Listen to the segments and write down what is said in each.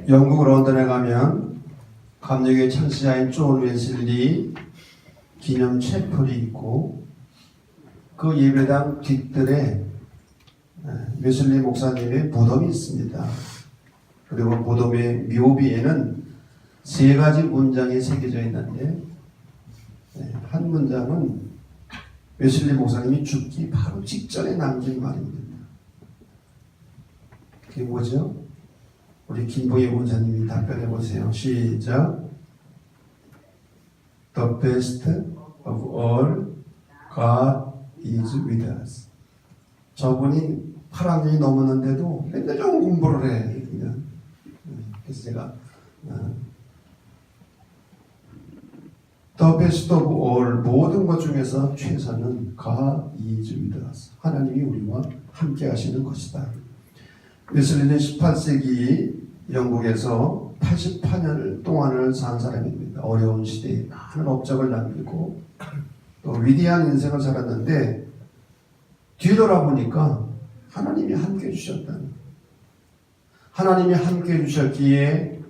영국 런던에 가면 감력의 창시자인 존 웨슬리 기념 채플이 있고 그 예배당 뒷뜰에 웨슬리 목사님의 보덤이 있습니다. 그리고 보덤의 묘비에는 세 가지 문장이 새겨져 있는데 한 문장은 웨슬리 목사님이 죽기 바로 직전에 남긴 말입니다. 그게 뭐죠? 우리 김보희 원사님이 답변해 보세요. 시작. The best of all, God is with us. 저분이 8학년이 넘었는데도 맨날 좀 공부를 해. 그냥. 그래서 제가 The best of all, 모든 것 중에서 최선은 God is with us. 하나님이 우리와 함께 하시는 것이다. 웨슬리는 18세기 영국에서 88년 동안을 산 사람입니다. 어려운 시대에 많은 업적을 남기고 또 위대한 인생을 살았는데 뒤돌아보니까 하나님이 함께 해주셨다는, 하나님이 함께 해주셨기에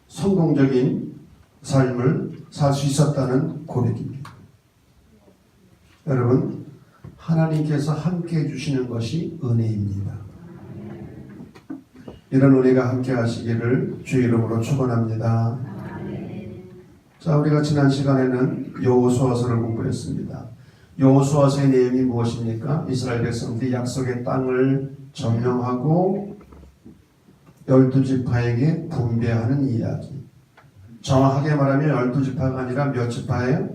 성공적인 삶을 살 수 있었다는 고백입니다. 여러분, 하나님께서 함께 해주시는 것이 은혜입니다. 이런 은혜가 함께 하시기를 주의 이름으로 축원합니다. 자, 우리가 지난 시간에는 여호수아서를 공부했습니다. 여호수아서의 내용이 무엇입니까? 이스라엘 백성들이 약속의 땅을 점령하고 12지파에게 분배하는 이야기. 정확하게 말하면 12지파가 아니라 몇 지파예요?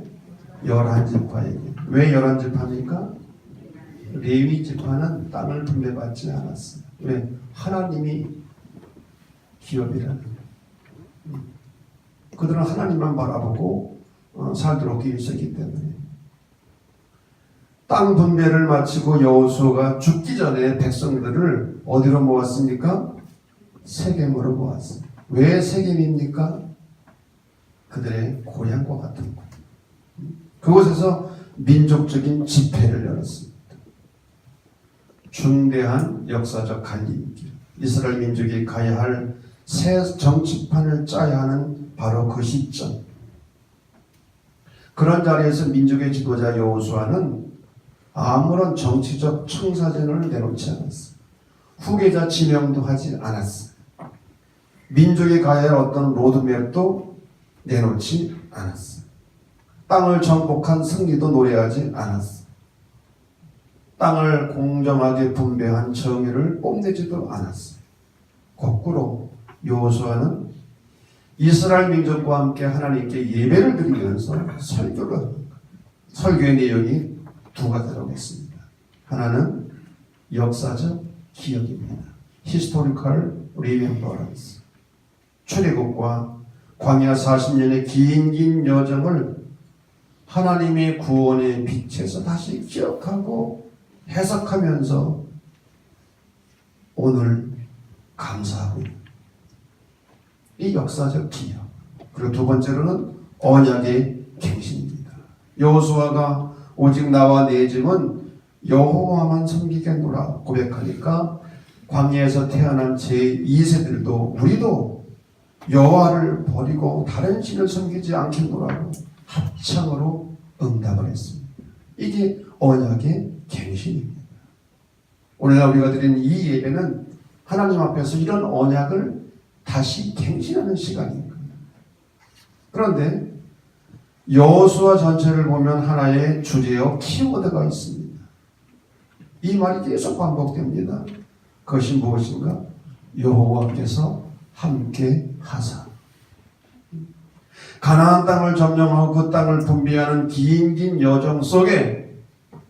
11지파에게. 왜 11지파입니까? 레위 지파는 땅을 분배받지 않았어요. 왜? 하나님이 기업이라는 거예요. 그들은 하나님만 바라보고 살도록 되어 있었기 때문에. 땅 분배를 마치고 여호수아가 죽기 전에 백성들을 어디로 모았습니까? 세겜으로 모았어요. 왜 세겜입니까? 그들의 고향과 같은 곳. 그곳에서 민족적인 집회를 열었습니다. 중대한 역사적 갈림길. 이스라엘 민족이 가야 할 새 정치판을 짜야 하는 바로 그 시점. 그런 자리에서 민족의 지도자 여호수아는 아무런 정치적 청사진을 내놓지 않았어요. 후계자 지명도 하지 않았어요. 민족이 가야 할 어떤 로드맵도 내놓지 않았어요. 땅을 정복한 승리도 노래하지 않았어요. 땅을 공정하게 분배한 정의를 뽐내지도 않았어요. 거꾸로 여호수아는 이스라엘 민족과 함께 하나님께 예배를 드리면서 설교를 합니다. 설교의 내용이 두 가지라고 했습니다. 하나는 역사적 기억입니다. Historical Remembrance. 출애굽과 광야 40년의 긴 여정을 하나님의 구원의 빛에서 다시 기억하고 해석하면서 오늘 감사하고 있는 이 역사적 기억. 그리고 두 번째로는 언약의 갱신입니다. 여호수아가 오직 나와 내 집은 여호와만 섬기겠노라 고백하니까 광야에서 태어난 제2세들도 우리도 여호와를 버리고 다른 신을 섬기지 않겠노라고 합창으로 응답을 했습니다. 이게 언약의 갱신입니다. 오늘날 우리가 드린 이 예배는 하나님 앞에서 이런 언약을 다시 갱신하는 시간입니다. 그런데 여호수아 전체를 보면 하나의 주제어 키워드가 있습니다. 이 말이 계속 반복됩니다. 그것이 무엇인가? 여호와께서 함께 하사. 가나안 땅을 점령하고 그 땅을 분배하는 긴 여정 속에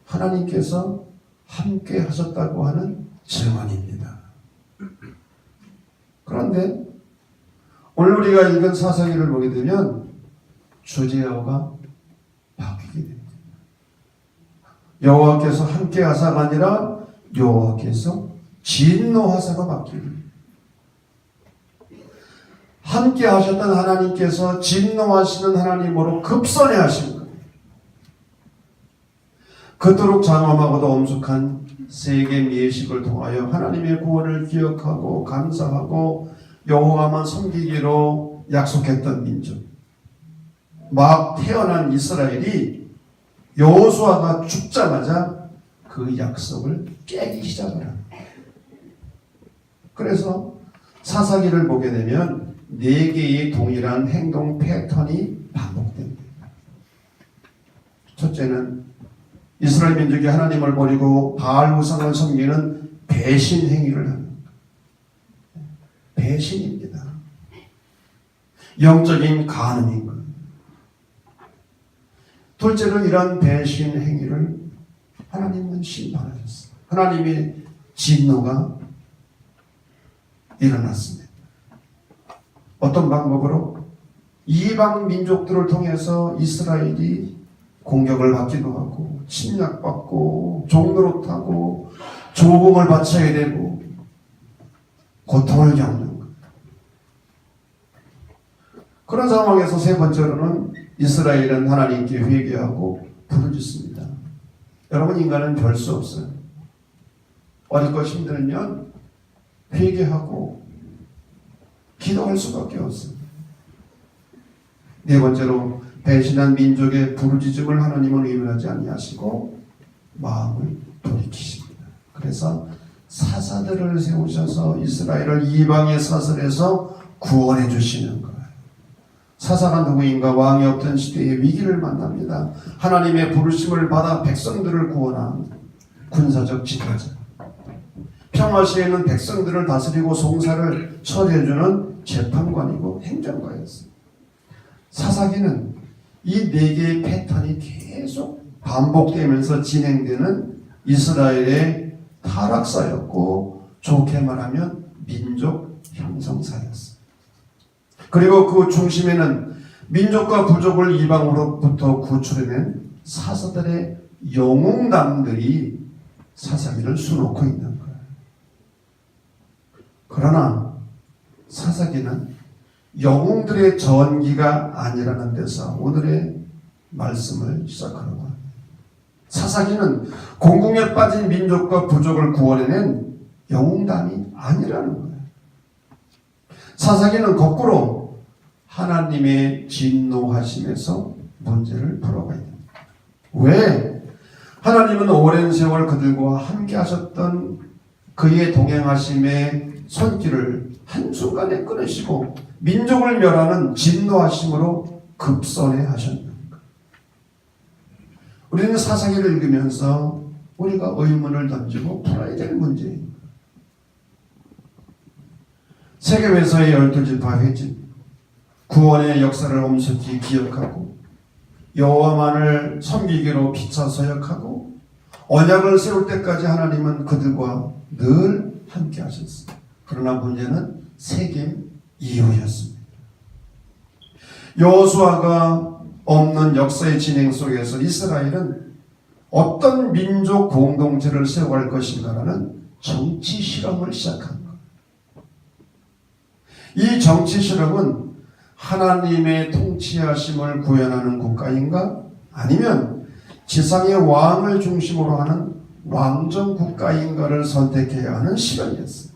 하나님께서 함께 하셨다고 하는 증언입니다. 그런데 오늘 우리가 읽은 사사기를 보게 되면 주제어가 바뀌게 됩니다. 여호와께서 함께 하사가 아니라 여호와께서 진노하사가 바뀝니다. 함께 하셨던 하나님께서 진노하시는 하나님으로 급선회 하신 거예요. 그토록 장엄하고도 엄숙한 세계 예식을 통하여 하나님의 구원을 기억하고 감사하고 여호와만 섬기기로 약속했던 민족, 막 태어난 이스라엘이 여호수아가 죽자마자 그 약속을 깨기 시작을 합니다. 그래서 사사기를 보게 되면 4개의 동일한 행동 패턴이 반복됩니다. 첫째는 이스라엘 민족이 하나님을 버리고 바알 우상을 섬기는 배신 행위를 합니다. 배신입니다. 영적인 간음인 것. 둘째로 이런 배신 행위를 하나님은 심판하셨어요. 하나님의 진노가 일어났습니다. 어떤 방법으로? 이방 민족들을 통해서 이스라엘이 공격을 받기도 하고 침략받고 종노릇하고 조공을 바쳐야 되고 고통을 겪는 것. 그런 상황에서 세 번째로는 이스라엘은 하나님께 회개하고 부르짖습니다. 여러분, 인간은 별 수 없어요. 어릴 것 힘들면 회개하고 기도할 수밖에 없어요. 네 번째로 배신한 민족의 부르짖음을 하나님은 의논하지 아니하시고 마음을 돌이키십니다. 그래서 사사들을 세우셔서 이스라엘을 이방의 사슬에서 구원해 주시는 거예요. 사사가 누구인가? 왕이 없던 시대의 위기를 만납니다. 하나님의 부르심을 받아 백성들을 구원한 군사적 지도자. 평화 시에는 백성들을 다스리고 송사를 처리해주는 재판관이고 행정가였어요. 사사기는 이 4개의 패턴이 계속 반복되면서 진행되는 이스라엘의 타락사였고, 좋게 말하면 민족 형성사였어요. 그리고 그 중심에는 민족과 부족을 이방으로부터 구출해낸 사사들의 영웅담들이 사사기를 수놓고 있는 거예요. 그러나 사사기는 영웅들의 전기가 아니라는 데서 오늘의 말씀을 시작하려고 합니다. 사사기는 공궁에 빠진 민족과 부족을 구원해낸 영웅담이 아니라는 거예요. 사사기는 거꾸로 하나님의 진노하심에서 문제를 풀어가야 됩니다. 왜? 하나님은 오랜 세월 그들과 함께 하셨던 그의 동행하심의 손길을 한순간에 끊으시고 민족을 멸하는 진노하심으로 급선회 하셨는가? 우리는 사사기를 읽으면서 우리가 의문을 던지고 풀어야 될 문제입니다. 세계회사의 12지파 회집, 구원의 역사를 엄숙히 기억하고 여호와만을 섬기기로 피차 서약하고 언약을 세울 때까지 하나님은 그들과 늘 함께 하셨습니다. 그러나 문제는 세겜 이후였습니다. 여호수아가 없는 역사의 진행 속에서 이스라엘은 어떤 민족 공동체를 세워갈 것인가라는 정치 실험을 시작한 것. 이 정치 실험은 하나님의 통치하심을 구현하는 국가인가? 아니면 지상의 왕을 중심으로 하는 왕정 국가인가를 선택해야 하는 실험이었어요.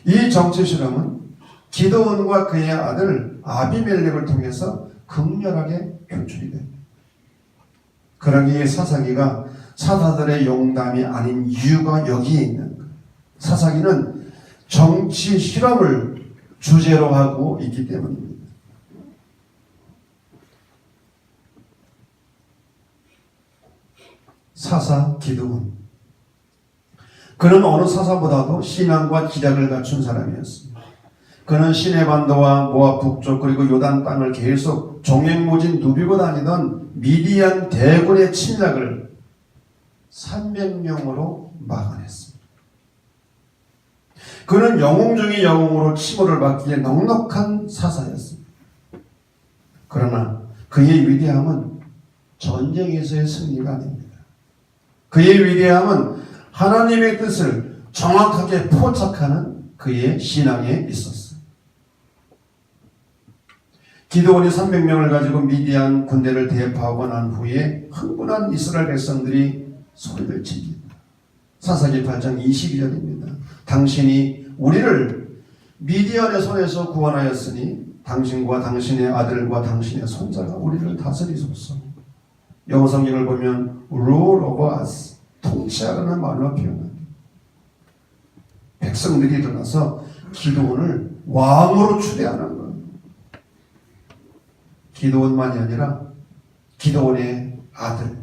이 정치 실험은 기드온과 그의 아들 아비멜렉을 통해서 극렬하게 표출이 됩니다. 그러기에 사사기가 사사들의 용담이 아닌 이유가 여기에 있는 거예요. 사사기는 정치 실험을 주제로 하고 있기 때문입니다. 사사 기드온. 그는 어느 사사보다도 신앙과 기량을 갖춘 사람이었습니다. 그는 시내반도와 모압 북쪽 그리고 요단 땅을 계속 종횡무진 누비고 다니던 미디안 대군의 침략을 300명으로 막아냈습니다. 그는 영웅 중의 영웅으로 칭호를 받기에 넉넉한 사사였습니다. 그러나 그의 위대함은 전쟁에서의 승리가 아닙니다. 그의 위대함은 하나님의 뜻을 정확하게 포착하는 그의 신앙에 있었어요. 기드온이 300명을 가지고 미디안 군대를 대파하고 난 후에 흥분한 이스라엘 백성들이 소리를 칩니다. 사사기 8장 22절입니다. 당신이 우리를 미디안의 손에서 구원하였으니 당신과 당신의 아들과 당신의 손자가 우리를 다스리소서. 영어 성경을 보면 rule over us, 통치하라는 말로 표현합니다. 백성들이 일어나서 기드온을 왕으로 추대하는 거예요. 기드온만이 아니라 기드온의 아들,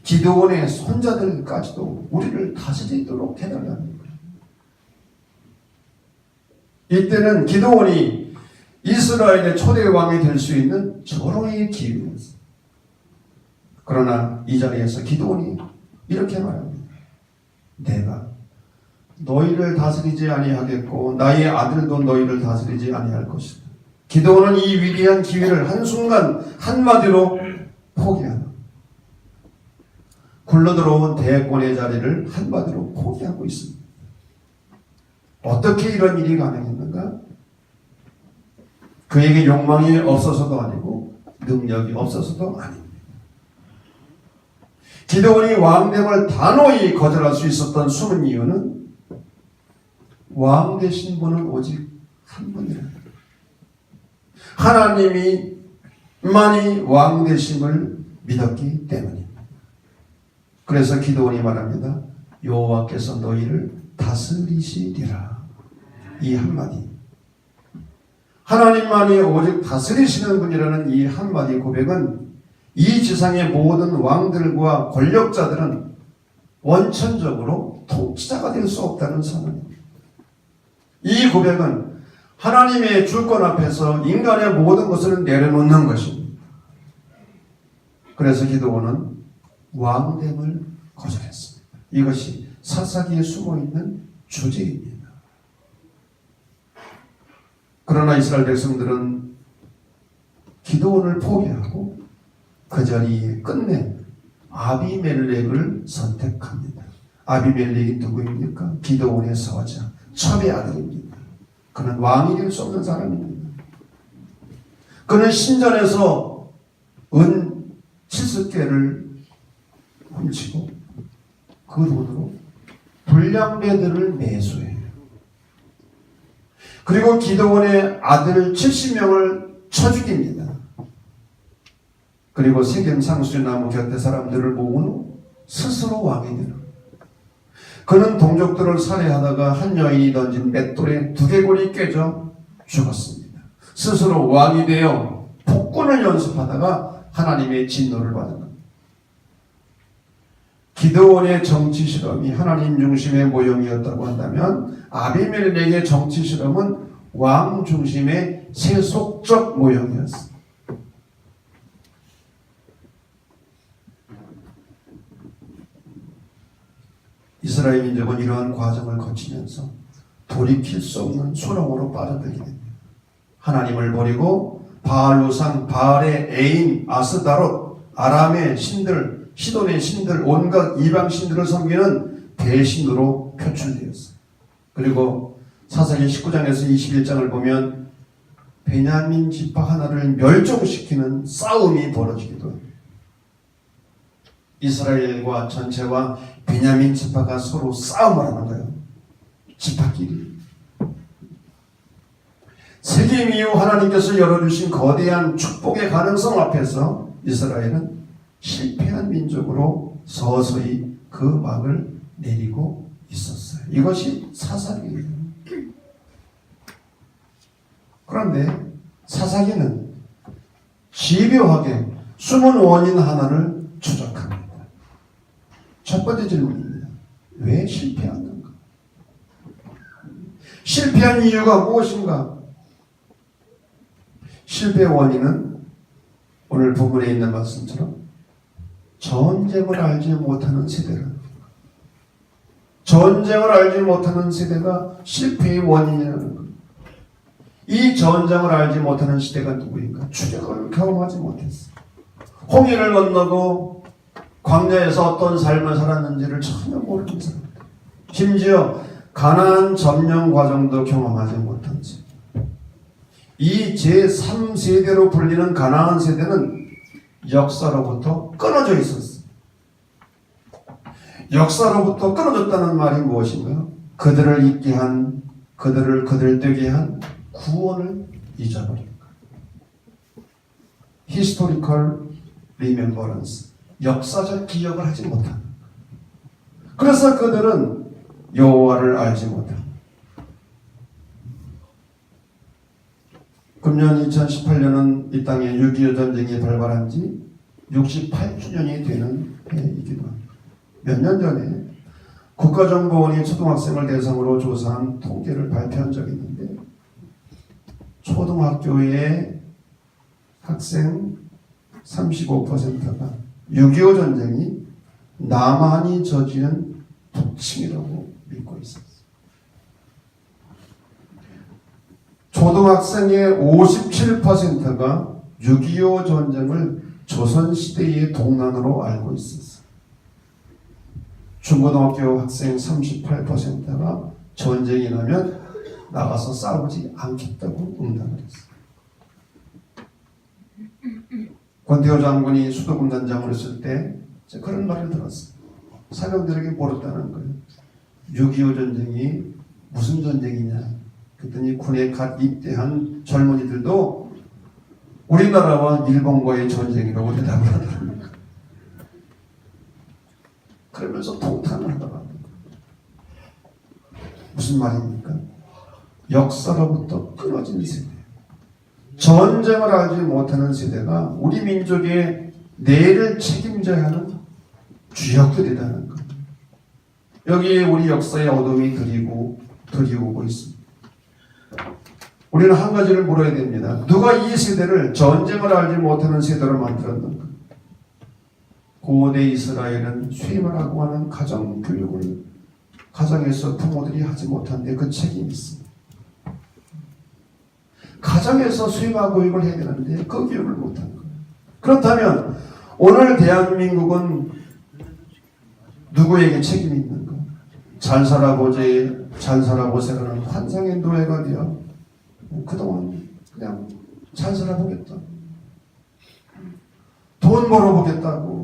기드온의 손자들까지도 우리를 다스리도록 해달라는 거예요. 이때는 기드온이 이스라엘의 초대 왕이 될 수 있는 절호의 기회였어요. 그러나 이 자리에서 기드온이 이렇게 말합니다. 내가 너희를 다스리지 아니하겠고 나의 아들도 너희를 다스리지 아니할 것이다. 기드온은 이 위대한 기회를 한순간 한마디로 포기하는, 굴러들어온 대권의 자리를 한마디로 포기하고 있습니다. 어떻게 이런 일이 가능했는가? 그에게 욕망이 없어서도 아니고 능력이 없어서도 아닙니다. 기드온이 왕됨을 단호히 거절할 수 있었던 숨은 이유는 왕 되신 분은 오직 한 분이라. 하나님이 만이 왕 되심을 믿었기 때문입니다. 그래서 기드온이 말합니다. 여호와께서 너희를 다스리시리라. 이 한마디, 하나님만이 오직 다스리시는 분이라는 이 한마디 고백은 이 지상의 모든 왕들과 권력자들은 원천적으로 통치자가 될 수 없다는 선언입니다. 이 고백은 하나님의 주권 앞에서 인간의 모든 것을 내려놓는 것입니다. 그래서 기드온은 왕됨을 거절했습니다. 이것이 사사기에 숨어있는 주제입니다. 그러나 이스라엘 백성들은 기드온을 포기하고 그 자리에 끝내 아비멜렉을 선택합니다. 아비멜렉이 누구입니까? 기드온의 서자, 첩의 아들입니다. 그는 왕이 될 수 없는 사람입니다. 그는 신전에서 은 70개를 훔치고 그 돈으로 불량배들을 매수해요. 그리고 기드온의 아들 70명을 쳐 죽입니다. 그리고 세겜 상수리나무 곁에 사람들을 모은 후 스스로 왕이 되는, 그는 동족들을 살해하다가 한 여인이 던진 맷돌에 두개골이 깨져 죽었습니다. 스스로 왕이 되어 폭군을 연습하다가 하나님의 진노를 받은 겁니다. 기드온의 정치 실험이 하나님 중심의 모형이었다고 한다면 아비멜렉의 정치 실험은 왕 중심의 세속적 모형이었습니다. 이스라엘 민족은 이러한 과정을 거치면서 돌이킬 수 없는 수렁으로 빠져들게 됩니다. 하나님을 버리고 바알 우상, 바알의 애인 아스다롯, 아람의 신들, 시돈의 신들, 온갖 이방 신들을 섬기는 대신으로 표출되었어요. 그리고 사사기 19장에서 21장을 보면 베냐민 지파 하나를 멸종시키는 싸움이 벌어지기도 합니다. 이스라엘과 전체와 베냐민 지파가 서로 싸움을 하는 거예요. 지파끼리. 세겜 이후 하나님께서 열어주신 거대한 축복의 가능성 앞에서 이스라엘은 실패한 민족으로 서서히 그 막을 내리고 있었어요. 이것이 사사기예요. 그런데 사사기는 집요하게 숨은 원인 하나를 추적합니다. 첫 번째 질문입니다. 왜 실패했는가? 실패한 이유가 무엇인가? 실패 원인은 오늘 본문에 있는 말씀처럼 전쟁을 알지 못하는 세대라. 전쟁을 알지 못하는 세대가 실패의 원인이라는 것. 이 전쟁을 알지 못하는 시대가 누구인가? 추격을 경험하지 못했어. 홍해를 건너고 광야에서 어떤 삶을 살았는지를 전혀 모르는 사람들. 심지어 가나안 점령 과정도 경험하지 못한 세대. 이 제3세대로 불리는 가나안 세대는 역사로부터 끊어져 있었어요. 역사로부터 끊어졌다는 말이 무엇인가요? 그들을 있게 한 그들을 그들되게 한 구원을 잊어버린 거예요. Historical remembrance, 역사적 기억을 하지 못한. 그래서 그들은 여호와를 알지 못한. 금년 2018년은 이 땅에 6.25 전쟁이 발발한 지 68주년이 되는 해이기도 합니다. 몇 년 전에 국가정보원이 초등학생을 대상으로 조사한 통계를 발표한 적이 있는데, 초등학교의 학생 35%가 6.25 전쟁이 남한이 저지른 북침이라고 믿고 있었어요. 초등학생의 57%가 6.25 전쟁을 조선시대의 동란으로 알고 있었어요. 중고등학교 학생 38%가 전쟁이 나면 나가서 싸우지 않겠다고 응답을 했어요. 권태호 장군이 수도군단장을 했을 때 그런 말을 들었어요. 사병들에게 물었다는 거예요. 6.25 전쟁이 무슨 전쟁이냐. 그랬더니 군에 갓 입대한 젊은이들도 우리나라와 일본과의 전쟁이라고 대답을 하더라고요. 그러면서 통탄을 하더라고요. 무슨 말입니까? 역사로부터 끊어진 세대, 전쟁을 알지 못하는 세대가 우리 민족의 내일을 책임져야 하는 주역들이라는 것. 여기에 우리 역사의 어둠이 들이오고 있습니다. 우리는 한 가지를 물어야 됩니다. 누가 이 세대를 전쟁을 알지 못하는 세대로 만들었는가? 고대 이스라엘은 쇠마라고 하는 가정 교육을 가정에서 부모들이 하지 못한데 그 책임이 있습니다. 가정에서 쇠마 교육을 해야 되는데 그 교육을 못한 거예요. 그렇다면 오늘 대한민국은 누구에게 책임이 있는가? 잘 살아보세라는 환상의 노예가 되어 그동안 그냥 잘 살아보겠다, 돈 벌어보겠다고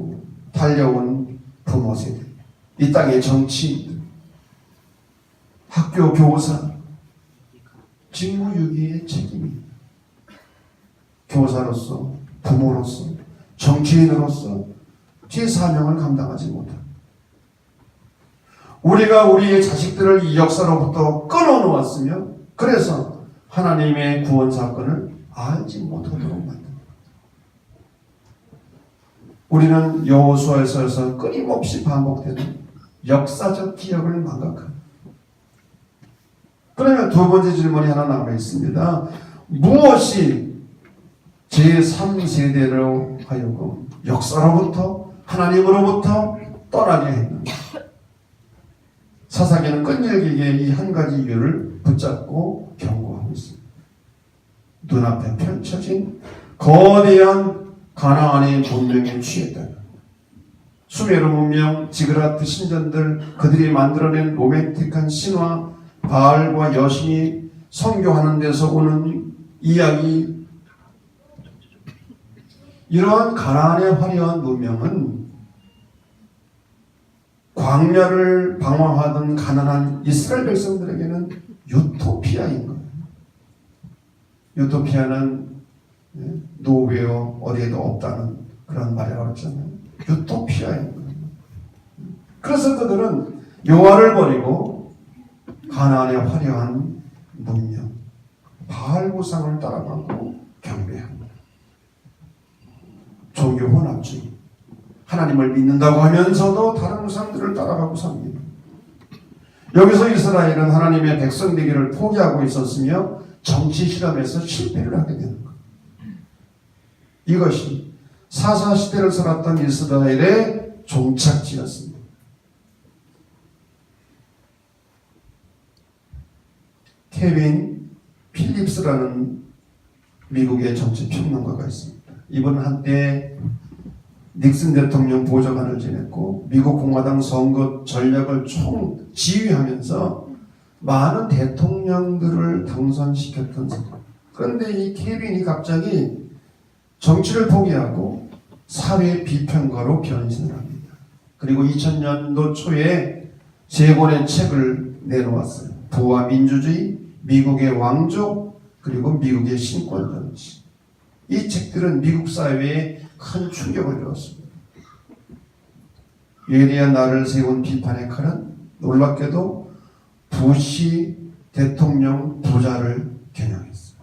달려온 부모 세대, 이 땅의 정치인들, 학교 교사, 직무유기의 책임이 교사로서, 부모로서, 정치인으로서 제 사명을 감당하지 못합니다. 우리가 우리의 자식들을 이 역사로부터 끊어놓았으며, 그래서 하나님의 구원 사건을 알지 못하도록 만듭니다. 우리는 여호수아서에서 끊임없이 반복되는 역사적 기억을 망각합니다. 그러면 두 번째 질문이 하나 남아 있습니다. 무엇이 제3세대로 하여금 역사로부터, 하나님으로부터 떠나게 했는가? 사사기는 끈질기게 이 한 가지 이유를 붙잡고 경고하고 있습니다. 눈앞에 펼쳐진 거대한 가나안의 문명에 취했다. 수메르 문명, 지그라트 신전들, 그들이 만들어낸 로맨틱한 신화, 바알과 여신이 성교하는 데서 오는 이야기, 이러한 가나안의 화려한 문명은 광야를 방황하던 가난한 이스라엘 백성들에게는 유토피아인 거예요. 유토피아는 노웨어 어디에도 없다는 그런 말이라고 했잖아요. 유토피아인 거예요. 그래서 그들은 여호와를 버리고 가나안의 화려한 문명, 바알 우상을 따라가고 경배합니다. 종교 혼합주의, 하나님을 믿는다고 하면서도 다른 우상들을 따라가고 삽니다. 여기서 이스라엘은 하나님의 백성 되기를 포기하고 있었으며 정치 실험에서 실패를 하게 되는 것. 이것이 사사시대를 살았던 이스라엘의 종착지였습니다. 케빈 필립스라는 미국의 정치평론가가 있습니다. 이분은 한때 닉슨 대통령 보좌관을 지냈고 미국 공화당 선거 전략을 총지휘하면서 많은 대통령들을 당선시켰던 사람. 그런데 이 케빈이 갑자기 정치를 포기하고 사회 비평가로 변신을 합니다. 그리고 2000년도 초에 세 권의 책을 내놓았어요. 부와 민주주의, 미국의 왕족, 그리고 미국의 신권 정치. 이 책들은 미국 사회에 큰 충격을 주었습니다. 예리한 나를 세운 비판의 칼은 놀랍게도 부시 대통령 부자를 겨냥했어요.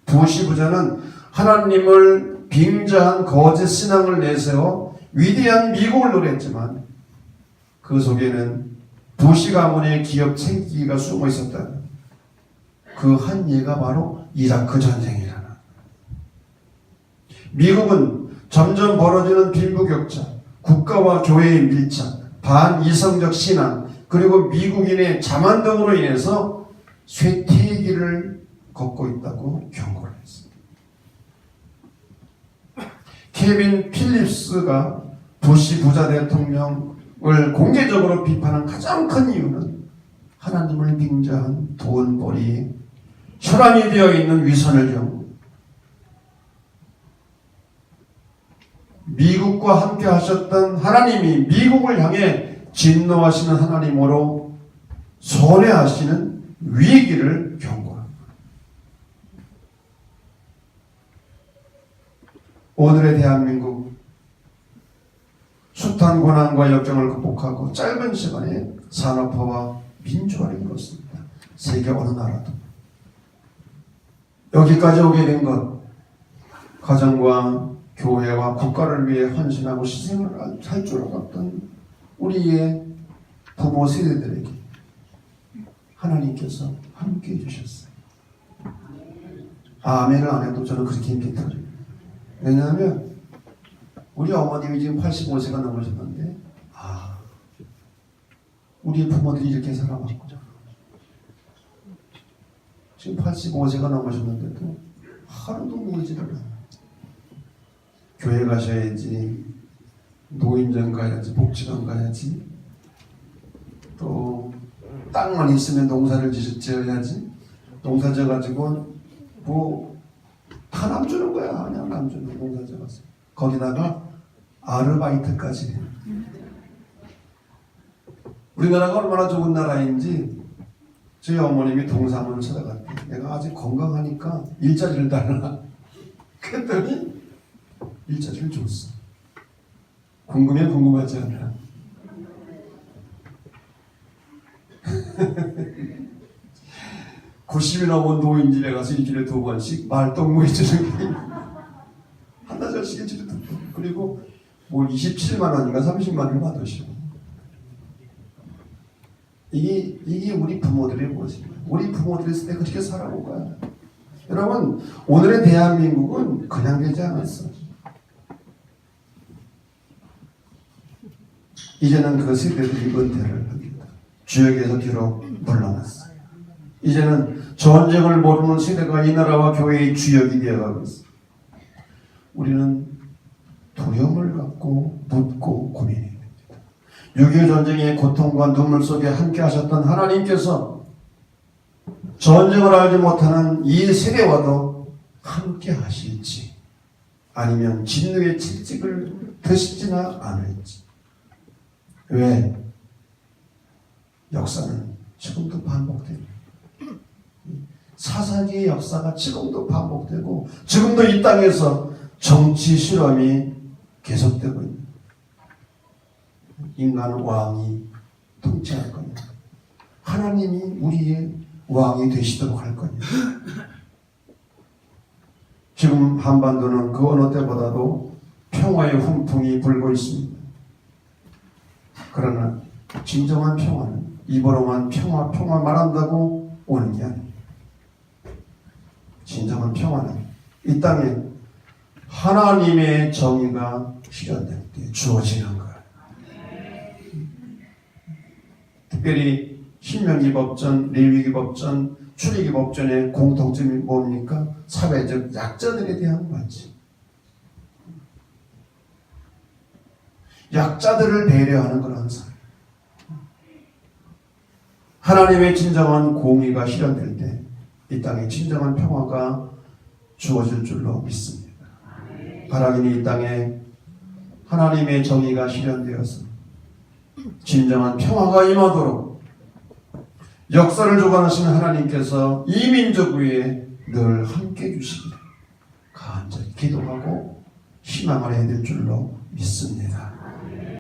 부시 부자는 하나님을 빙자한 거짓 신앙을 내세워 위대한 미국을 노래했지만 그 속에는 부시 가문의 기업 챙기기가 숨어 있었다. 그 한 예가 바로 이라크 전쟁이라는. 미국은 점점 벌어지는 빈부격차, 국가와 교회의 밀착, 반이성적 신앙, 그리고 미국인의 자만 등으로 인해서 쇠퇴기를 걷고 있다고 경고를 했습니다. 케빈 필립스가 부시 부자 대통령을 공개적으로 비판한 가장 큰 이유는 하나님을 빙자한 돈벌이 혈안이 되어 있는 위선을 경우 미국과 함께 하셨던 하나님이 미국을 향해 진노하시는 하나님으로 손해하시는 위기를 경고합니다. 오늘의 대한민국 숱한 고난과 역경을 극복하고 짧은 시간에 산업화와 민주화를 이뤘습니다. 세계 어느 나라도. 여기까지 오게 된 것, 가정과 교회와 국가를 위해 헌신하고 희생을 할 줄 알았던 우리의 부모 세대들에게 하나님께서 함께 해주셨어요. 아멘을 안 해도 저는 그렇게 힘이 들어요. 왜냐하면 우리 어머님이 지금 85세가 넘으셨는데 우리 부모들이 이렇게 살아왔고 지금 85세가 넘으셨는데도 하루도 모이지를 않아요. 교회 가셔야지, 노인정 가야지, 복지관 가야지, 또 땅만 있으면 농사를 지어야지. 농사 지어가지고 다 남주는 거야. 그냥 남주는 농사 지어가지고 거기다가 아르바이트까지. 우리나라가 얼마나 좋은 나라인지 저희 어머님이 동사무를 찾아갔대. 내가 아직 건강하니까 일자리를 달라. 그랬더니 일자리를 줬어. 궁금해 궁금하지 않나? (90이) 넘은 노인 집에 가서 일주일에 2번씩 말동무 해주는 게 한 달씩 일주일에 2번. 그리고 27만 원인가 30만 원을 받으시고. 이게 우리 부모들의 모습이에요. 우리 부모들이 있을 때 그렇게 살아온 거야. 여러분, 오늘의 대한민국은 그냥 되지 않았어. 이제는 그 세대들이 은퇴를 합니다. 주역에서 뒤로 물러났어요. 이제는 전쟁을 모르는 세대가 이 나라와 교회의 주역이 되어가고 있어요. 우리는 두려움을 갖고 묻고 고민해야 됩니다. 6.25 전쟁의 고통과 눈물 속에 함께 하셨던 하나님께서 전쟁을 알지 못하는 이 세대와도 함께 하실지, 아니면 진노의 채찍을 드시지나 않을지. 왜? 역사는 지금도 반복됩니다. 사사기의 역사가 지금도 반복되고 지금도 이 땅에서 정치 실험이 계속되고 있는, 인간 왕이 통치할 겁니다. 하나님이 우리의 왕이 되시도록 할 겁니다. 지금 한반도는 그 어느 때보다도 평화의 훈풍이 불고 있습니다. 그러나 진정한 평화는 입으로만 평화 말한다고 오는 게 아닙니다. 진정한 평화는 이 땅에 하나님의 정의가 실현될 때 주어지는 거예요. 특별히 신명기 법전, 레위기 법전, 출애굽기 법전의 공통점이 뭡니까? 사회적 약자들에 대한 관심. 약자들을 배려하는 그런 사회. 하나님의 진정한 공의가 실현될 때 이 땅에 진정한 평화가 주어질 줄로 믿습니다. 바라기는 이 땅에 하나님의 정의가 실현되어서 진정한 평화가 임하도록 역사를 주관하시는 하나님께서 이 민족 위에 늘 함께 해주시기를 간절히 기도하고 희망을 해야 될 줄로 믿습니다.